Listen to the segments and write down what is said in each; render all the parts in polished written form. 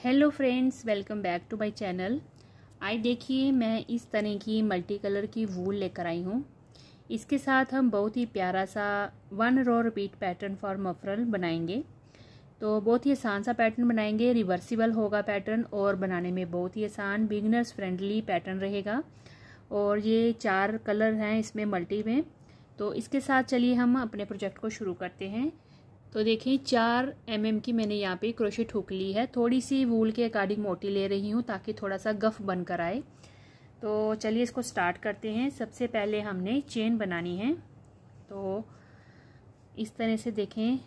Hello friends, welcome back to my channel. आज देखिए मैं इस तरह की मल्टी कलर की वूल लेकर आई हूँ। इसके साथ हम बहुत ही प्यारा सा 1 रो रिपीट पैटर्न फॉर मफरल बनाएंगे। तो बहुत ही आसान सा पैटर्न बनाएंगे, रिवर्सिबल होगा पैटर्न और बनाने में बहुत ही आसान, बिगिनर्स फ्रेंडली पैटर्न रहेगा। और ये 4 कलर हैं इसमें मल्टी में। तो इसके साथ चलिए हम अपने प्रोजेक्ट को शुरू करते हैं। तो देखिए 4 mm की मैंने यहाँ पे क्रोशेट हुक ली है। थोड़ी सी वूल के अकॉर्डिंग मोटी ले रही हूँ ताकि थोड़ा सा गफ बनकर आए। तो चलिए इसको स्टार्ट करते हैं। सबसे पहले हमने चेन बनानी है। तो इस तरह से देखें,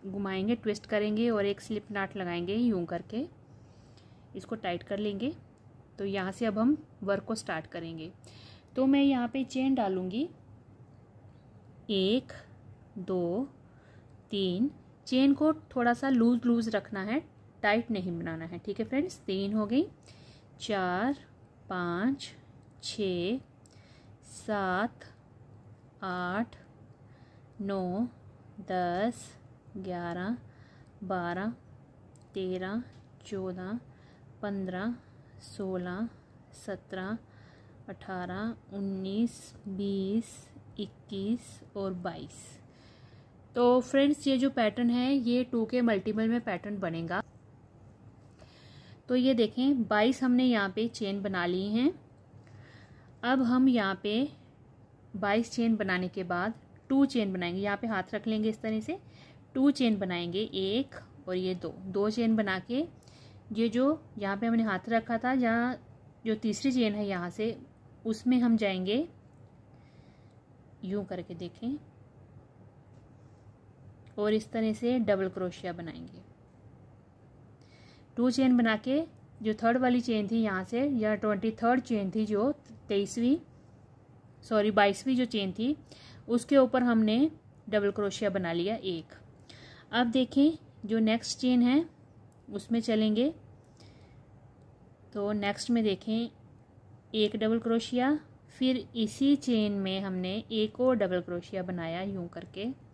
घुमाएंगे, ट्विस्ट करेंगे और एक स्लिप नॉट लगाएंगे यूं करके, इसको टाइट कर लेंगे। तो यहाँ से अब हम वर्क को स्टार्ट करेंगे। तो मैं यहाँ पे चेन डालूंगी 1 2 3। चेन को थोड़ा सा लूज रखना है, टाइट नहीं बनाना है, ठीक है फ्रेंड्स। 3 हो गई, 4 5 6 7 8 9 10 11 12 13 14 15 16 17 18 19 20 21 और 22। तो फ्रेंड्स ये जो पैटर्न है ये 2 के मल्टीपल में पैटर्न बनेगा। तो ये देखें 22 हमने यहाँ पे चेन बना ली हैं। अब हम यहाँ पे 22 चेन बनाने के बाद 2 चेन बनाएंगे। यहाँ पे हाथ रख लेंगे इस तरह से, 2 चेन बनाएंगे, 1 और ये 2 चेन बना के ये जो यहाँ पे हमने हाथ रखा था, जहाँ जो तीसरी चेन है यहाँ से, उसमें हम जाएंगे यूं करके देखें और इस तरह से डबल क्रोशिया बनाएंगे। 2 चेन बना के जो थर्ड वाली चेन थी यहाँ से, या 23rd चेन थी, जो 22वीं जो चेन थी, उसके ऊपर हमने डबल क्रोशिया बना लिया 1। अब देखें जो नेक्स्ट चेन है उसमें चलेंगे। तो नेक्स्ट में देखें 1 डबल क्रोशिया, फिर इसी चेन में हमने एक और डबल क्रोशिया बनाया यूं करके।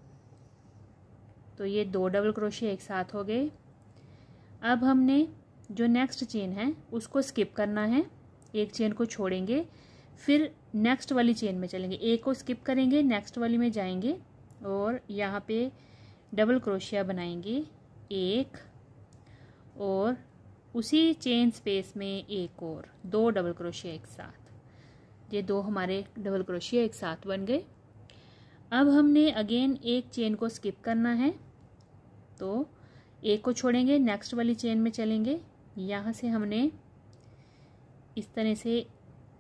तो ये 2 डबल क्रोशिया एक साथ हो गए। अब हमने जो नेक्स्ट चेन है उसको स्किप करना है, एक चेन को छोड़ेंगे, फिर नेक्स्ट वाली चेन में चलेंगे, एक को स्किप करेंगे, नेक्स्ट वाली में जाएंगे और यहाँ पे डबल क्रोशिया बनाएंगे 1 और उसी चेन स्पेस में एक और 2 डबल क्रोशिया एक साथ। ये 2 हमारे डबल क्रोशिया एक साथ बन गए। अब हमने अगेन एक चेन को स्किप करना है, तो एक को छोड़ेंगे, नेक्स्ट वाली चेन में चलेंगे। यहाँ से हमने इस तरह से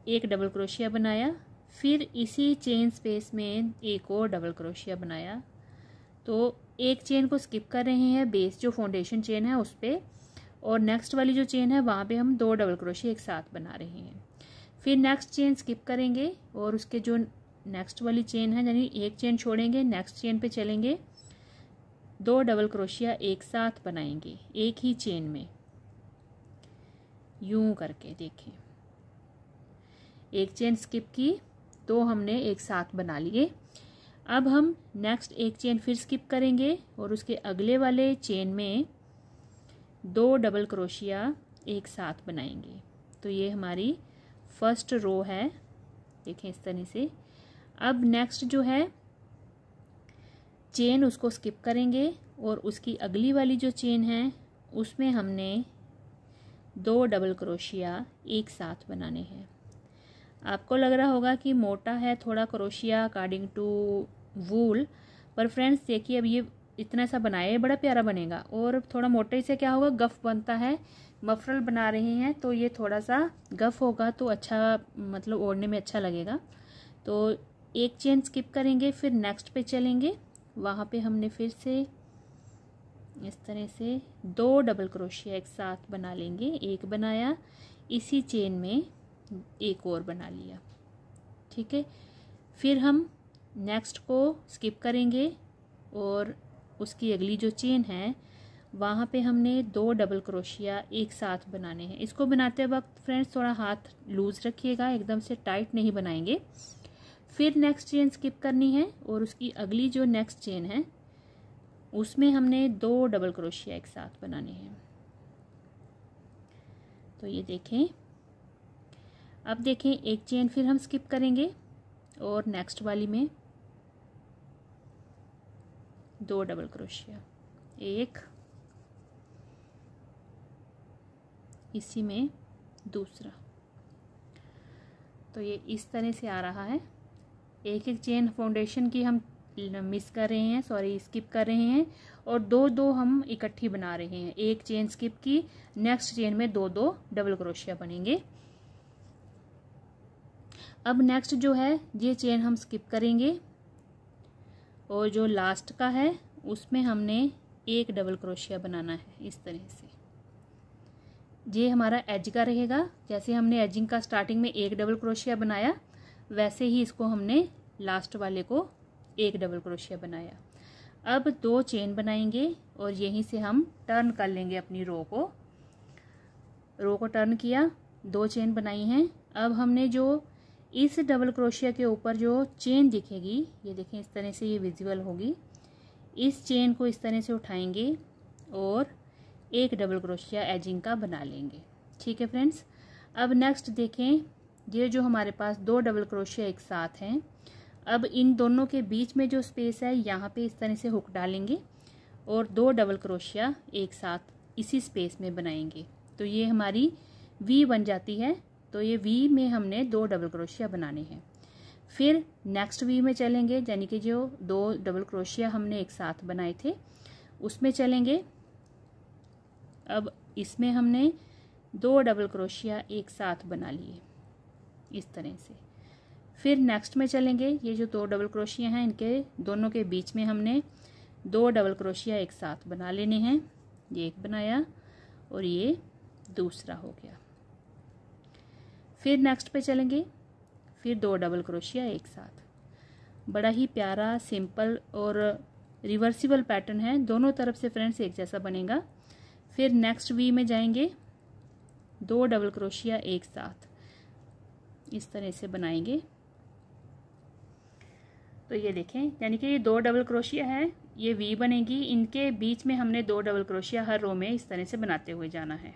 एक डबल क्रोशिया बनाया, फिर इसी चेन स्पेस में एक और डबल क्रोशिया बनाया। तो एक चेन को स्किप कर रहे हैं बेस जो फाउंडेशन चेन है उस पर, और नेक्स्ट वाली जो चेन है वहाँ पे हम 2 डबल क्रोशिया एक साथ बना रहे हैं। फिर नेक्स्ट चेन स्किप करेंगे और उसके जो नेक्स्ट वाली चेन है, यानी एक चेन छोड़ेंगे, नेक्स्ट चेन पे चलेंगे, 2 डबल क्रोशिया एक साथ बनाएंगे एक ही चेन में यूं करके। देखें एक चेन स्किप की, 2 हमने एक साथ बना लिए। अब हम नेक्स्ट एक चेन फिर स्किप करेंगे और उसके अगले वाले चेन में 2 डबल क्रोशिया एक साथ बनाएंगे। तो ये हमारी फर्स्ट रो है, देखें इस तरह से। अब नेक्स्ट जो है चेन उसको स्किप करेंगे और उसकी अगली वाली जो चेन है उसमें हमने 2 डबल क्रोशिया एक साथ बनाने हैं। आपको लग रहा होगा कि मोटा है थोड़ा क्रोशिया अकॉर्डिंग टू वूल, पर फ्रेंड्स देखिए अब ये इतना सा बनाए बड़ा प्यारा बनेगा। और थोड़ा मोटे से क्या होगा, गफ बनता है। मफरल बना रहे हैं तो ये थोड़ा सा गफ होगा तो अच्छा, मतलब ओढ़ने में अच्छा लगेगा। तो एक चेन स्किप करेंगे, फिर नेक्स्ट पे चलेंगे, वहाँ पे हमने फिर से इस तरह से 2 डबल क्रोशिया एक साथ बना लेंगे। एक बनाया, इसी चेन में एक और बना लिया, ठीक है। फिर हम नेक्स्ट को स्किप करेंगे और उसकी अगली जो चेन है वहाँ पे हमने 2 डबल क्रोशिया एक साथ बनाने हैं। इसको बनाते वक्त फ्रेंड्स थोड़ा हाथ लूज रखिएगा, एकदम से टाइट नहीं बनाएंगे। फिर नेक्स्ट चेन स्किप करनी है और उसकी अगली जो नेक्स्ट चेन है उसमें हमने 2 डबल क्रोशिया एक साथ बनाने हैं। तो ये देखें, अब देखें एक चेन फिर हम स्किप करेंगे और नेक्स्ट वाली में 2 डबल क्रोशिया, एक, इसी में दूसरा। तो ये इस तरह से आ रहा है। एक एक चेन फाउंडेशन की हम मिस कर रहे हैं, सॉरी स्किप कर रहे हैं, और दो दो हम इकट्ठी बना रहे हैं। एक चेन स्किप की, नेक्स्ट चेन में 2 डबल क्रोशिया बनेंगे। अब नेक्स्ट जो है ये चेन हम स्किप करेंगे और जो लास्ट का है उसमें हमने 1 डबल क्रोशिया बनाना है। इस तरह से ये हमारा एज का रहेगा। जैसे हमने एजिंग का स्टार्टिंग में 1 डबल क्रोशिया बनाया, वैसे ही इसको हमने लास्ट वाले को 1 डबल क्रोशिया बनाया। अब 2 चेन बनाएंगे और यहीं से हम टर्न कर लेंगे अपनी रो को टर्न किया, 2 चेन बनाई हैं। अब हमने जो इस डबल क्रोशिया के ऊपर जो चेन दिखेगी, ये देखें इस तरह से ये विजिबल होगी, इस चेन को इस तरह से उठाएंगे और 1 डबल क्रोशिया एजिंग का बना लेंगे। ठीक है फ्रेंड्स। अब नेक्स्ट देखें, ये जो हमारे पास 2 डबल क्रोशिया एक साथ हैं, अब इन दोनों के बीच में जो स्पेस है यहाँ पे इस तरह से हुक डालेंगे और 2 डबल क्रोशिया एक साथ इसी स्पेस में बनाएंगे। तो ये हमारी वी बन जाती है। तो ये वी में हमने 2 डबल क्रोशिया बनाने हैं। फिर नेक्स्ट वी में चलेंगे, यानी कि जो 2 डबल क्रोशिया हमने एक साथ बनाए थे उसमें चलेंगे। अब इसमें हमने 2 डबल क्रोशिया एक साथ बना लिए इस तरह से। फिर नेक्स्ट में चलेंगे, ये जो 2 डबल क्रोशिया हैं इनके दोनों के बीच में हमने 2 डबल क्रोशिया एक साथ बना लेने हैं। ये एक बनाया और ये दूसरा हो गया। फिर नेक्स्ट पे चलेंगे, फिर 2 डबल क्रोशिया एक साथ। बड़ा ही प्यारा, सिंपल और रिवर्सिबल पैटर्न है, दोनों तरफ से फ्रेंड्स एक जैसा बनेगा। फिर नेक्स्ट वी में जाएंगे, 2 डबल क्रोशिया एक साथ इस तरह से बनाएंगे। तो ये देखें, यानी कि ये 2 डबल क्रोशिया है, ये वी बनेगी, इनके बीच में हमने 2 डबल क्रोशिया हर रो में इस तरह से बनाते हुए जाना है।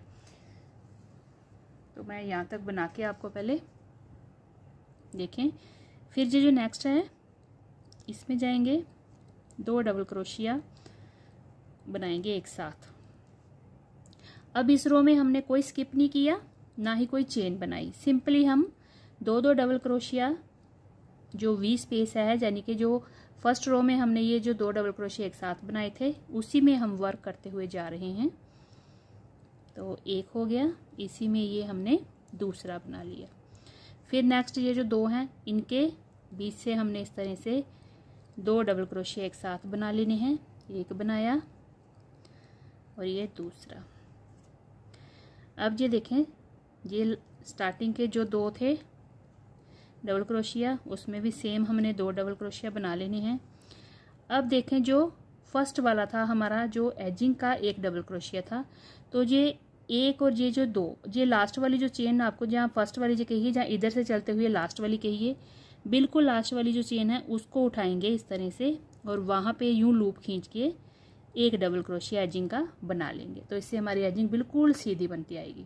तो मैं यहाँ तक बना के आपको पहले देखें। फिर जो नेक्स्ट है इसमें जाएंगे, 2 डबल क्रोशिया बनाएंगे एक साथ। अब इस रो में हमने कोई स्किप नहीं किया, ना ही कोई चेन बनाई, सिंपली हम 2 डबल क्रोशिया जो वी स्पेस है, यानी कि जो फर्स्ट रो में हमने ये जो 2 डबल क्रोशिया एक साथ बनाए थे उसी में हम वर्क करते हुए जा रहे हैं। तो एक हो गया, इसी में ये हमने दूसरा बना लिया। फिर नेक्स्ट ये जो 2 हैं इनके बीच से हमने इस तरह से 2 डबल क्रोशिया एक साथ बना लेने हैं। एक बनाया और ये दूसरा। अब ये देखें, ये स्टार्टिंग के जो 2 थे डबल क्रोशिया, उसमें भी सेम हमने 2 डबल क्रोशिया बना लेने हैं। अब देखें, जो फर्स्ट वाला था हमारा, जो एजिंग का 1 डबल क्रोशिया था, तो ये एक और ये जो 2, ये लास्ट वाली जो चेन आपको जहाँ फर्स्ट वाली जो कहिए, जहाँ इधर से चलते हुए लास्ट वाली कहिए, बिल्कुल लास्ट वाली जो चेन है उसको उठाएंगे इस तरह से और वहाँ पे यूं लूप खींच के 1 डबल क्रोशिया एजिंग का बना लेंगे। तो इससे हमारी एजिंग बिल्कुल सीधी बनती आएगी।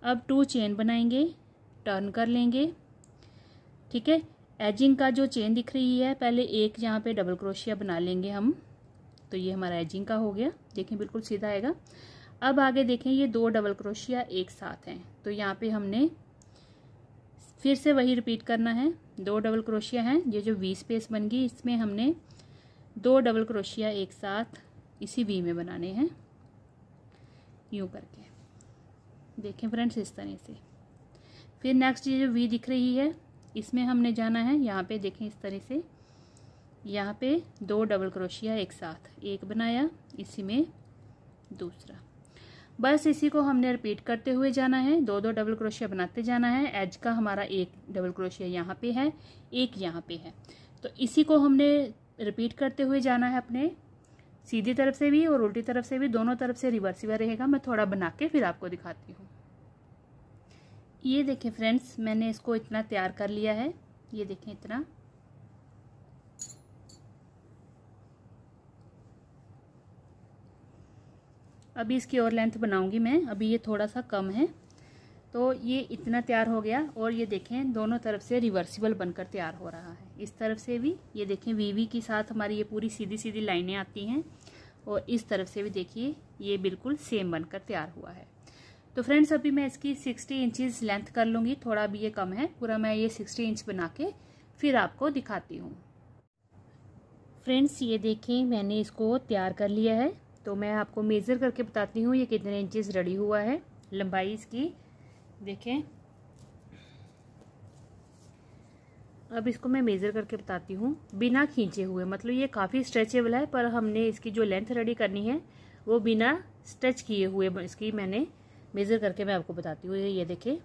अब 2 चेन बनाएंगे, टर्न कर लेंगे। ठीक है, एजिंग का जो चेन दिख रही है, पहले एक यहाँ पे डबल क्रोशिया बना लेंगे हम। तो ये हमारा एजिंग का हो गया, देखें बिल्कुल सीधा आएगा। अब आगे देखें, ये 2 डबल क्रोशिया एक साथ हैं, तो यहाँ पे हमने फिर से वही रिपीट करना है। 2 डबल क्रोशिया हैं, ये जो वी स्पेस बन गई इसमें हमने 2 डबल क्रोशिया एक साथ इसी वी में बनाने हैं, यूं करके। देखें फ्रेंड्स इस तरह से। फिर नेक्स्ट ये जो वी दिख रही है इसमें हमने जाना है, यहाँ पे देखें इस तरह से, यहाँ पे 2 डबल क्रोशिया एक साथ, एक बनाया, इसी में दूसरा। बस इसी को हमने रिपीट करते हुए जाना है, 2 डबल क्रोशिया बनाते जाना है। एज का हमारा 1 डबल क्रोशिया यहाँ पे है, एक यहाँ पे है, तो इसी को हमने रिपीट करते हुए जाना है अपने सीधी तरफ से भी और उल्टी तरफ से भी, दोनों तरफ से रिवर्सिबल रहेगा। मैं थोड़ा बना के फिर आपको दिखाती हूँ। ये देखें फ्रेंड्स, मैंने इसको इतना तैयार कर लिया है, ये देखें इतना। अभी इसकी और लेंथ बनाऊंगी मैं, अभी ये थोड़ा सा कम है, तो ये इतना तैयार हो गया। और ये देखें दोनों तरफ से रिवर्सिबल बनकर तैयार हो रहा है। इस तरफ से भी ये देखें वीवी के साथ हमारी ये पूरी सीधी सीधी लाइनें आती हैं, और इस तरफ से भी देखिए ये बिल्कुल सेम बनकर तैयार हुआ है। तो फ्रेंड्स अभी मैं इसकी 60 इंचेस लेंथ कर लूँगी, थोड़ा भी ये कम है, पूरा मैं ये 60 इंच बना के फिर आपको दिखाती हूँ। फ्रेंड्स ये देखें मैंने इसको तैयार कर लिया है। तो मैं आपको मेज़र करके बताती हूँ ये कितने इंचेस रेडी हुआ है। लंबाई इसकी देखें, अब इसको मैं मेज़र करके बताती हूँ बिना खींचे हुए, मतलब ये काफ़ी स्ट्रेचेबल है, पर हमने इसकी जो लेंथ रेडी करनी है वो बिना स्ट्रेच किए हुए इसकी मैंने मेज़र करके मैं आपको बताती हूँ। ये देखें,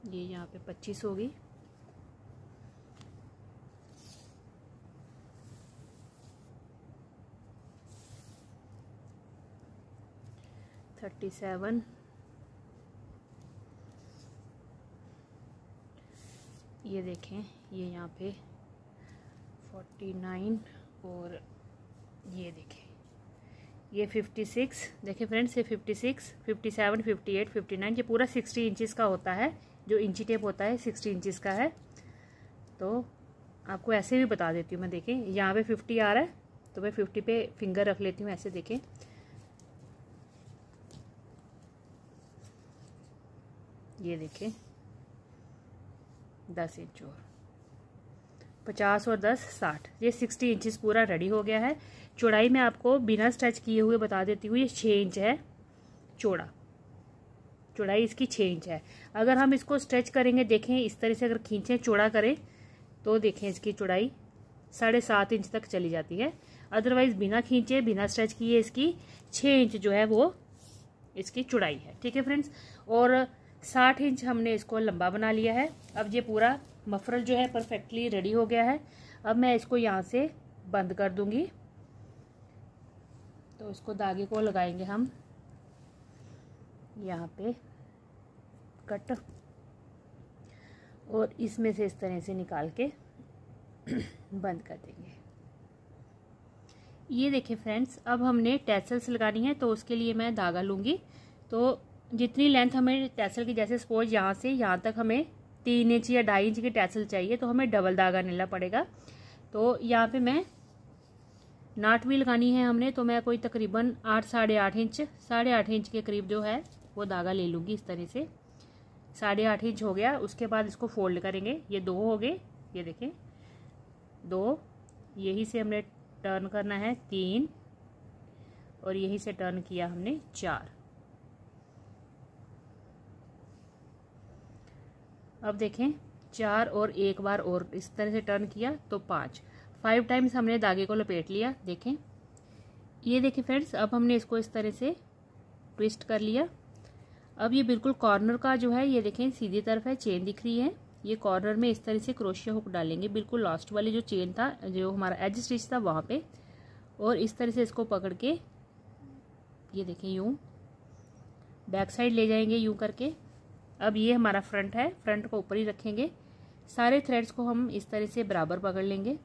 ये यहाँ पे 25 होगी, $37, ये देखें ये यहाँ पे 49, और ये देखें ये 56। देखिए फ्रेंड्स ये 56, 57, 58, 59, ये पूरा 60 इंचेस का होता है। जो इंची टेप होता है 60 इंचेस का है। तो आपको ऐसे भी बता देती हूँ मैं। देखें यहाँ पे 50 आ रहा है, तो मैं 50 पे फिंगर रख लेती हूँ ऐसे। देखें ये देखें 10 इंच और 50 और 10 60, ये 60 इंचेस पूरा रेडी हो गया है। चौड़ाई में आपको बिना स्ट्रेच किए हुए बता देती हूँ, ये 6 इंच है चौड़ा, चौड़ाई इसकी 6 इंच है। अगर हम इसको स्ट्रेच करेंगे, देखें इस तरह से अगर खींचें चौड़ा करें तो देखें इसकी चौड़ाई 7.5 इंच तक चली जाती है। अदरवाइज बिना खींचे बिना स्ट्रेच किए इसकी 6 इंच जो है वो इसकी चौड़ाई है। ठीक है फ्रेंड्स, और 60 इंच हमने इसको लंबा बना लिया है। अब ये पूरा मफरल जो है परफेक्टली रेडी हो गया है। अब मैं इसको यहाँ से बंद कर दूंगी। तो इसको धागे को लगाएंगे हम यहाँ पे कट, और इसमें से इस तरह से निकाल के बंद कर देंगे। ये देखिए फ्रेंड्स, अब हमने टैसल्स लगानी है, तो उसके लिए मैं धागा लूँगी। तो जितनी लेंथ हमें टैसल की, जैसे सपोज यहाँ से यहाँ तक हमें 3 इंच या 2.5 इंच की टैसल चाहिए, तो हमें डबल धागा लेना पड़ेगा। तो यहाँ पे मैं नाट भी लगानी है हमने, तो मैं कोई तकरीबन 8-8.5 इंच, 8.5 इंच के करीब जो है वो धागा ले लूँगी इस तरह से। 8.5 इंच हो गया। उसके बाद इसको फोल्ड करेंगे। ये 2 हो गए, ये देखें 2, यही से हमने टर्न करना है 3, और यही से टर्न किया हमने 4। अब देखें 4 और एक बार और इस तरह से टर्न किया तो 5 टाइम्स हमने धागे को लपेट लिया। देखें ये देखें फ्रेंड्स, अब हमने इसको इस तरह से ट्विस्ट कर लिया। अब ये बिल्कुल कॉर्नर का जो है, ये देखें सीधी तरफ है, चेन दिख रही है। ये कॉर्नर में इस तरह से क्रोशिया हुक डालेंगे, बिल्कुल लास्ट वाली जो चेन था, जो हमारा एज स्टिच था वहाँ पे, और इस तरह से इसको पकड़ के ये देखें यूँ बैक साइड ले जाएंगे यूँ करके। अब ये हमारा फ्रंट है, फ्रंट को ऊपर ही रखेंगे। सारे थ्रेड्स को हम इस तरह से बराबर पकड़ लेंगे,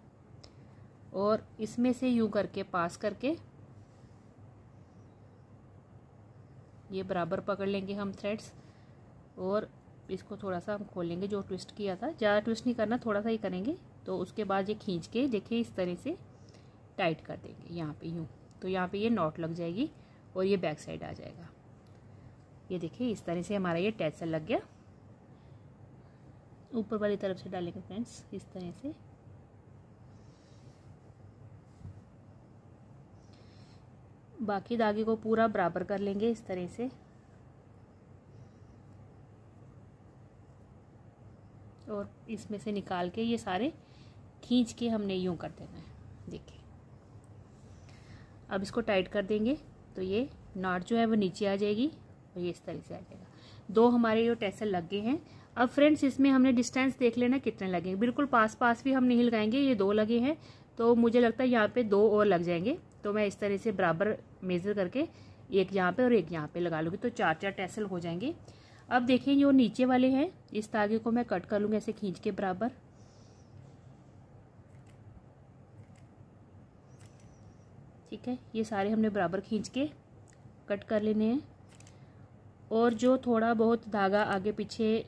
और इसमें से यूँ करके पास करके ये बराबर पकड़ लेंगे हम थ्रेड्स, और इसको थोड़ा सा हम खोलेंगे जो ट्विस्ट किया था। ज़्यादा ट्विस्ट नहीं करना, थोड़ा सा ही करेंगे। तो उसके बाद ये खींच के देखें इस तरह से टाइट कर देंगे यहाँ पे यूँ, तो यहाँ पे ये नॉट लग जाएगी और ये बैक साइड आ जाएगा। ये देखिए इस तरह से हमारा ये टैसल लग गया। ऊपर वाली तरफ से डालेंगे फ्रेंड्स इस तरह से। बाकी धागे को पूरा बराबर कर लेंगे इस तरह से, और इसमें से निकाल के ये सारे खींच के हमने यूं कर देना है। देखिए अब इसको टाइट कर देंगे तो ये नाट जो है वो नीचे आ जाएगी और ये इस तरह से आ जाएगा। 2 हमारे ये टैसल लग गए हैं। अब फ्रेंड्स इसमें हमने डिस्टेंस देख लेना कितने लगेंगे। बिल्कुल पास पास भी हम नहीं लगाएंगे, ये 2 लगे हैं तो मुझे लगता है यहाँ पे 2 और लग जाएंगे। तो मैं इस तरह से बराबर मेजर करके एक यहाँ पे और एक यहाँ पे लगा लूँगी, तो 4-4 टैसल हो जाएंगे। अब देखिए जो नीचे वाले हैं इस धागे को मैं कट कर लूँगी ऐसे खींच के बराबर, ठीक है, ये सारे हमने बराबर खींच के कट कर लेने हैं। और जो थोड़ा बहुत धागा आगे पीछे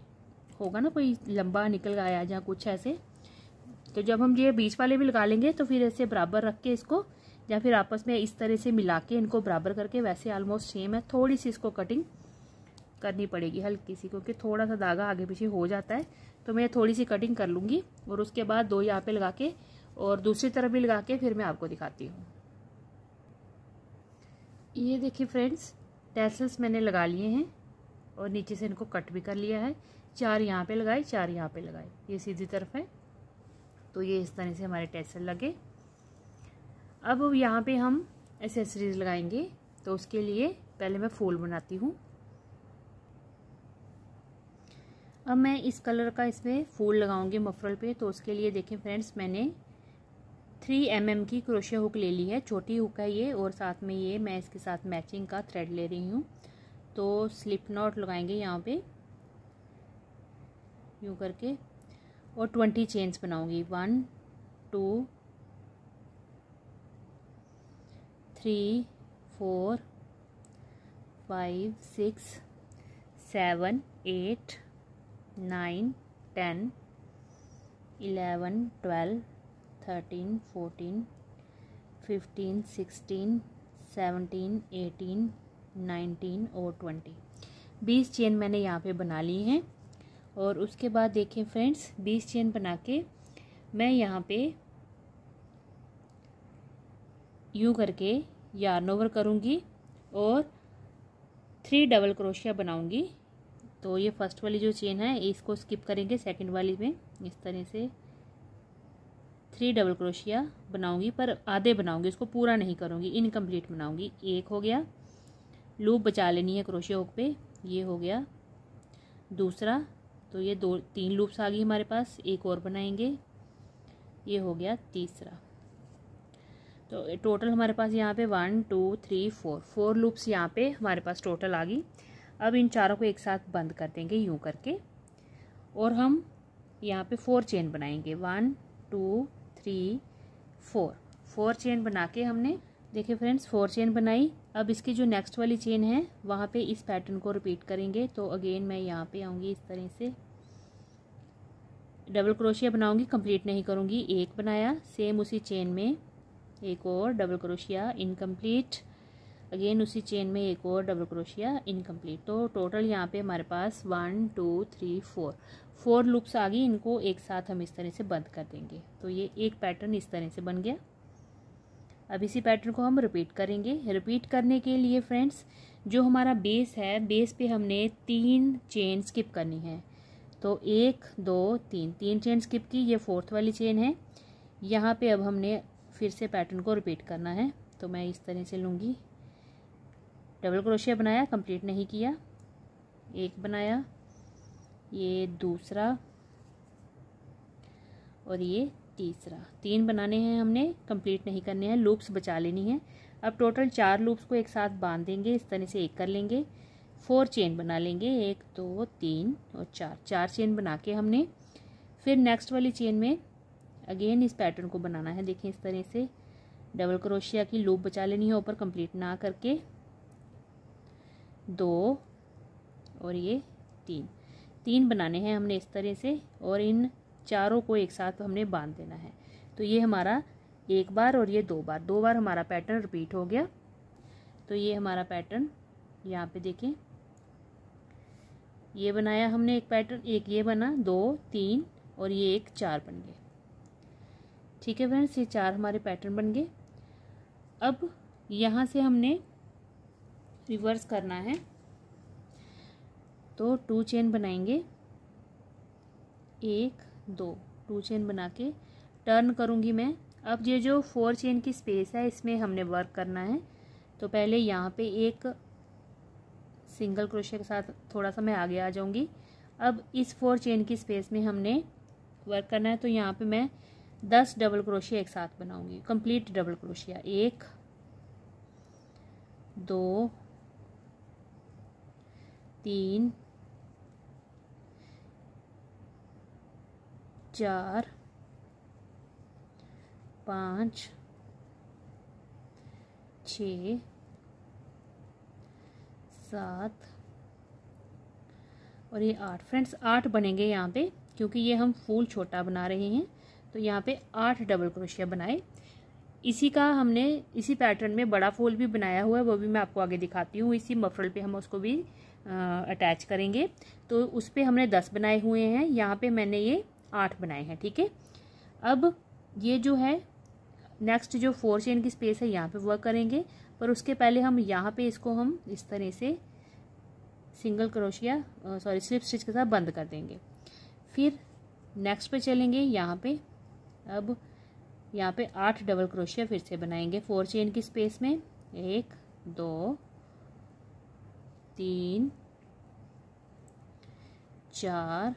होगा ना, कोई लंबा निकल गया या कुछ ऐसे, तो जब हम ये बीच वाले भी लगा लेंगे तो फिर ऐसे बराबर रख के इसको, या फिर आपस में इस तरह से मिला के इनको बराबर करके, वैसे ऑलमोस्ट सेम है, थोड़ी सी इसको कटिंग करनी पड़ेगी हल्की सी, क्योंकि थोड़ा सा धागा आगे पीछे हो जाता है। तो मैं थोड़ी सी कटिंग कर लूँगी और उसके बाद 2 यहाँ पे लगा के और दूसरी तरफ भी लगा के फिर मैं आपको दिखाती हूँ। ये देखिए फ्रेंड्स, टैसल्स मैंने लगा लिए हैं और नीचे से इनको कट भी कर लिया है। 4 यहाँ पे लगाए, 4 यहाँ पे लगाए, ये सीधी तरफ है। तो ये इस तरह से हमारे टैसल लगे। अब यहाँ पे हम एसेसरीज लगाएंगे, तो उसके लिए पहले मैं फूल बनाती हूँ। अब मैं इस कलर का इसमें फूल लगाऊंगी मफरल पे। तो उसके लिए देखें फ्रेंड्स, मैंने 3 mm की क्रोशिया हुक ले ली है, छोटी हुक है ये, और साथ में ये मैं इसके साथ मैचिंग का थ्रेड ले रही हूँ। तो स्लिप नॉट लगाएंगे यहाँ पे यूँ करके, और 20 चेन्स बनाऊंगी। 1 2 3 4 5 6 7 8 9 10 11 12 13 14 15 16 17 18 19 और 20 चेन मैंने यहाँ पे बना ली हैं। और उसके बाद देखें फ्रेंड्स, 20 चेन बना के मैं यहाँ पे यूँ करके यार्न ओवर करूँगी और 3 डबल क्रोशिया बनाऊँगी। तो ये फर्स्ट वाली जो चेन है इसको स्किप करेंगे, सेकंड वाली में इस तरह से 3 डबल क्रोशिया बनाऊंगी, पर आधे बनाऊंगी, इसको पूरा नहीं करूंगी, इनकम्प्लीट बनाऊंगी। एक हो गया, लूप बचा लेनी है क्रोशिया हुक पे, ये हो गया दूसरा। तो ये 3 लूप्स आ गई हमारे पास, एक और बनाएंगे, ये हो गया तीसरा। तो टोटल हमारे पास यहाँ पे 1 2 3 4 लूप्स यहाँ पे हमारे पास टोटल आ गई। अब इन चारों को एक साथ बंद कर देंगे यूँ करके, और हम यहाँ पे 4 चेन बनाएंगे। 1 2 3 4 चेन बना के हमने, देखिए फ्रेंड्स, 4 चेन बनाई। अब इसकी जो नेक्स्ट वाली चेन है वहाँ पे इस पैटर्न को रिपीट करेंगे। तो अगेन मैं यहाँ पे आऊँगी, इस तरह से डबल क्रोशिया बनाऊँगी, कंप्लीट नहीं करूँगी। एक बनाया, सेम उसी चेन में एक और डबल क्रोशिया, इनकम्प्लीट। अगेन उसी चेन में एक और डबल क्रोशिया, इनकम्प्लीट। तो टोटल यहाँ पे हमारे पास 1 2 3 4 लूप्स आ गई। इनको एक साथ हम इस तरह से बंद कर देंगे। तो ये एक पैटर्न इस तरह से बन गया। अब इसी पैटर्न को हम रिपीट करेंगे। रिपीट करने के लिए फ्रेंड्स, जो हमारा बेस है, बेस पे हमने 3 चेन स्किप करनी है। तो 1 2 3 चेन स्किप की, ये 4th वाली चेन है। यहाँ पे अब हमने फिर से पैटर्न को रिपीट करना है। तो मैं इस तरह से लूँगी, डबल क्रोशिया बनाया, कंप्लीट नहीं किया, एक बनाया, ये दूसरा और ये तीसरा। 3 बनाने हैं हमने, कंप्लीट नहीं करने हैं, लूप्स बचा लेनी है। अब टोटल 4 लूप्स को एक साथ बांध देंगे, इस तरह से एक कर लेंगे, 4 चेन बना लेंगे, 1 2 3 और 4 चेन बना के हमने फिर नेक्स्ट वाली चेन में अगेन इस पैटर्न को बनाना है। देखिए इस तरह से डबल क्रोशिया की लूप बचा लेनी है ऊपर, कंप्लीट ना करके, 2 और ये 3 बनाने हैं हमने इस तरह से, और इन चारों को एक साथ हमने बांध देना है। तो ये हमारा एक बार और ये 2 बार हमारा पैटर्न रिपीट हो गया। तो ये हमारा पैटर्न यहाँ पे देखें, ये बनाया हमने एक पैटर्न, एक ये बना, 2 3 और ये एक 4 बन गए। ठीक है फ्रेंड्स, ये 4 हमारे पैटर्न बन गए। अब यहाँ से हमने रिवर्स करना है। तो 2 चेन बनाएंगे, 1 2 चेन बना के टर्न करूँगी मैं। अब ये जो 4 चेन की स्पेस है इसमें हमने वर्क करना है। तो पहले यहाँ पे एक सिंगल क्रोशिया के साथ थोड़ा सा मैं आगे आ जाऊँगी। अब इस 4 चेन की स्पेस में हमने वर्क करना है। तो यहाँ पे मैं 10 डबल क्रोशिया एक साथ बनाऊँगी, कंप्लीट डबल क्रोशिया, 1 2 3 4 5 6 7 और ये 8। फ्रेंड्स 8 बनेंगे यहाँ पे, क्योंकि ये हम फूल छोटा बना रहे हैं। तो यहाँ पे 8 डबल क्रोशिया बनाए। इसी का हमने इसी पैटर्न में बड़ा फूल भी बनाया हुआ है, वो भी मैं आपको आगे दिखाती हूँ। इसी मफरल पे हम उसको भी अटैच करेंगे। तो उस पे हमने 10 बनाए हुए हैं, यहाँ पे मैंने ये 8 बनाए हैं। ठीक है, अब ये जो है नेक्स्ट जो 4 चेन की स्पेस है यहाँ पे वर्क करेंगे, पर उसके पहले हम यहाँ पे इसको हम इस तरह से सिंगल क्रोशिया स्लिप स्टिच के साथ बंद कर देंगे। फिर नेक्स्ट पे चलेंगे यहाँ पे। अब यहाँ पे 8 डबल क्रोशिया फिर से बनाएंगे 4 चेन की स्पेस में। 1 2 3 4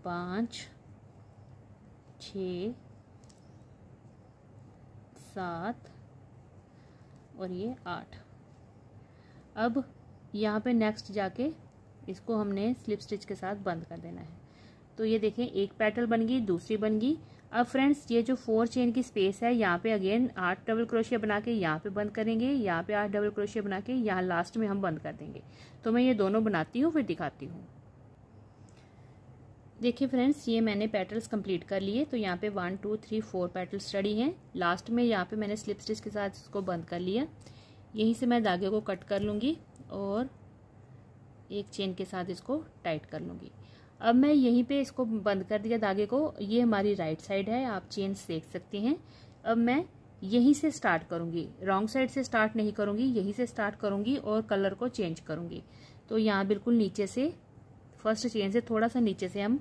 5 6 7 और ये 8। अब यहाँ पे नेक्स्ट जाके इसको हमने स्लिप स्टिच के साथ बंद कर देना है। तो ये देखें, एक पेटल बन गई, दूसरी बन गई। अब फ्रेंड्स ये जो 4 चेन की स्पेस है, यहाँ पे अगेन 8 डबल क्रोशिया बना के यहाँ पे बंद करेंगे, यहाँ पे 8 डबल क्रोशिया बना के यहाँ लास्ट में हम बंद कर देंगे। तो मैं ये दोनों बनाती हूँ, फिर दिखाती हूँ। देखिए फ्रेंड्स, ये मैंने पेटल्स कंप्लीट कर लिए। तो यहाँ पे 1 2 3 4 पेटल्स रेडी हैं। लास्ट में यहाँ पे मैंने स्लिप स्टिच के साथ इसको बंद कर लिया। यहीं से मैं धागे को कट कर लूँगी और एक चेन के साथ इसको टाइट कर लूँगी। अब मैं यहीं पे इसको बंद कर दिया धागे को। ये हमारी राइट साइड है, आप चेन्स देख सकते हैं। अब मैं यहीं से स्टार्ट करूँगी, रॉन्ग साइड से स्टार्ट नहीं करूँगी, यहीं से स्टार्ट करूँगी और कलर को चेंज करूँगी। तो यहाँ बिल्कुल नीचे से फर्स्ट चेन से थोड़ा सा नीचे से हम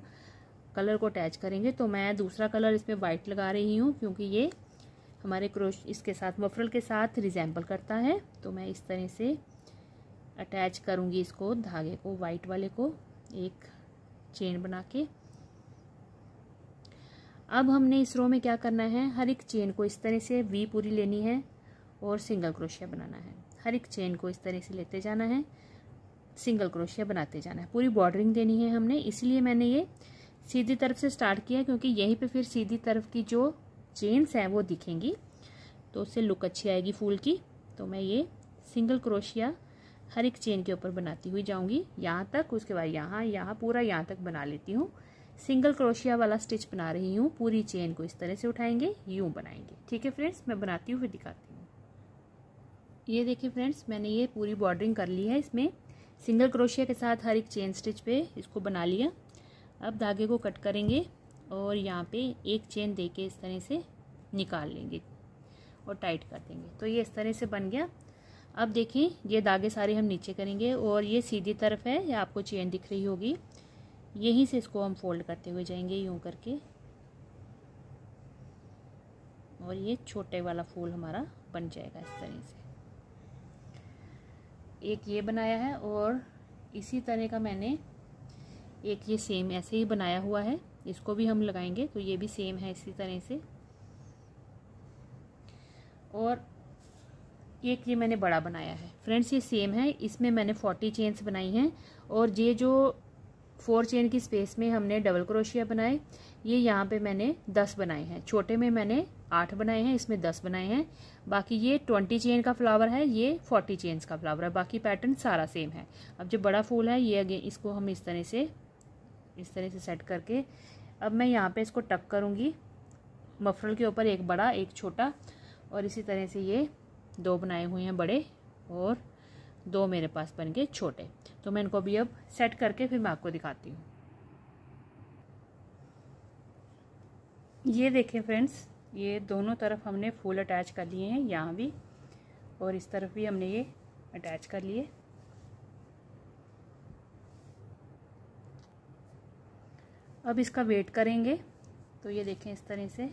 कलर को अटैच करेंगे। तो मैं दूसरा कलर इसमें वाइट लगा रही हूँ, क्योंकि ये हमारे क्रोश इसके साथ मफरल के साथ रिजेंबल करता है। तो मैं इस तरह से अटैच करूँगी इसको, धागे को, वाइट वाले को, एक चेन बना के। अब हमने इस रो में क्या करना है, हर एक चेन को इस तरह से वी पूरी लेनी है और सिंगल क्रोशिया बनाना है। हर एक चेन को इस तरह से लेते जाना है, सिंगल क्रोशिया बनाते जाना है। पूरी बॉर्डरिंग देनी है हमने, इसलिए मैंने ये सीधी तरफ से स्टार्ट किया, क्योंकि यहीं पे फिर सीधी तरफ की जो चेन्स हैं वो दिखेंगी, तो उससे लुक अच्छी आएगी फूल की। तो मैं ये सिंगल क्रोशिया हर एक चेन के ऊपर बनाती हुई जाऊंगी यहाँ तक। उसके बाद यहाँ पूरा यहाँ तक बना लेती हूँ। सिंगल क्रोशिया वाला स्टिच बना रही हूँ। पूरी चेन को इस तरह से उठाएंगे, यूं बनाएंगे। ठीक है फ्रेंड्स, मैं बनाती हूँ फिर दिखाती हूँ। ये देखिए फ्रेंड्स, मैंने ये पूरी बॉर्डरिंग कर ली है। इसमें सिंगल क्रोशिया के साथ हर एक चेन स्टिच पे इसको बना लिया। अब धागे को कट करेंगे और यहाँ पे एक चेन देके इस तरह से निकाल लेंगे और टाइट कर देंगे। तो ये इस तरह से बन गया। अब देखिए, ये धागे सारे हम नीचे करेंगे और ये सीधी तरफ है, ये आपको चेन दिख रही होगी। यहीं से इसको हम फोल्ड करते हुए जाएंगे यूं करके, और ये छोटे वाला फूल हमारा बन जाएगा इस तरह से। एक ये बनाया है और इसी तरह का मैंने एक ये सेम ऐसे ही बनाया हुआ है, इसको भी हम लगाएंगे। तो ये भी सेम है इसी तरह से। और एक ये मैंने बड़ा बनाया है फ्रेंड्स, ये सेम है। इसमें मैंने 40 चेन्स बनाई हैं और ये जो 4 चेन की स्पेस में हमने डबल क्रोशिया बनाए, ये यहाँ पे मैंने 10 बनाए हैं। छोटे में मैंने 8 बनाए हैं, इसमें 10 बनाए हैं। बाकी ये 20 चेन का फ्लावर है, ये 40 चेन्स का फ्लावर है। बाकी पैटर्न सारा सेम है। अब जो बड़ा फूल है ये अगेन इसको हम इस तरह से सेट करके, अब मैं यहाँ पे इसको टक करूँगी मफरल के ऊपर, एक बड़ा एक छोटा। और इसी तरह से ये 2 बनाए हुए हैं बड़े और 2 मेरे पास बन गए छोटे। तो मैं इनको भी अब सेट करके फिर मैं आपको दिखाती हूँ। ये देखिए फ्रेंड्स, ये दोनों तरफ हमने फूल अटैच कर लिए हैं, यहाँ भी और इस तरफ भी हमने ये अटैच कर लिए। अब इसका वेट करेंगे। तो ये देखें इस तरह से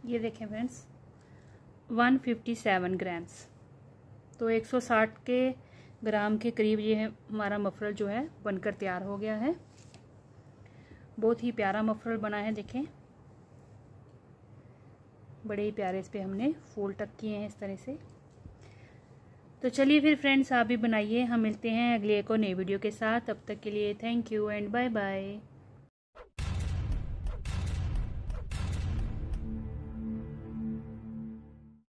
ये देखें फ्रेंड्स 157 ग्राम्स, तो 160 के ग्राम के करीब ये हमारा मफरल जो है बनकर तैयार हो गया है। बहुत ही प्यारा मफरल बना है। देखें बड़े ही प्यारे इस पे हमने फूल टक किए हैं इस तरह से। तो चलिए फिर फ्रेंड्स, आप भी बनाइए। हम मिलते हैं अगली एक और नई वीडियो के साथ। तब तक के लिए thank you and bye bye.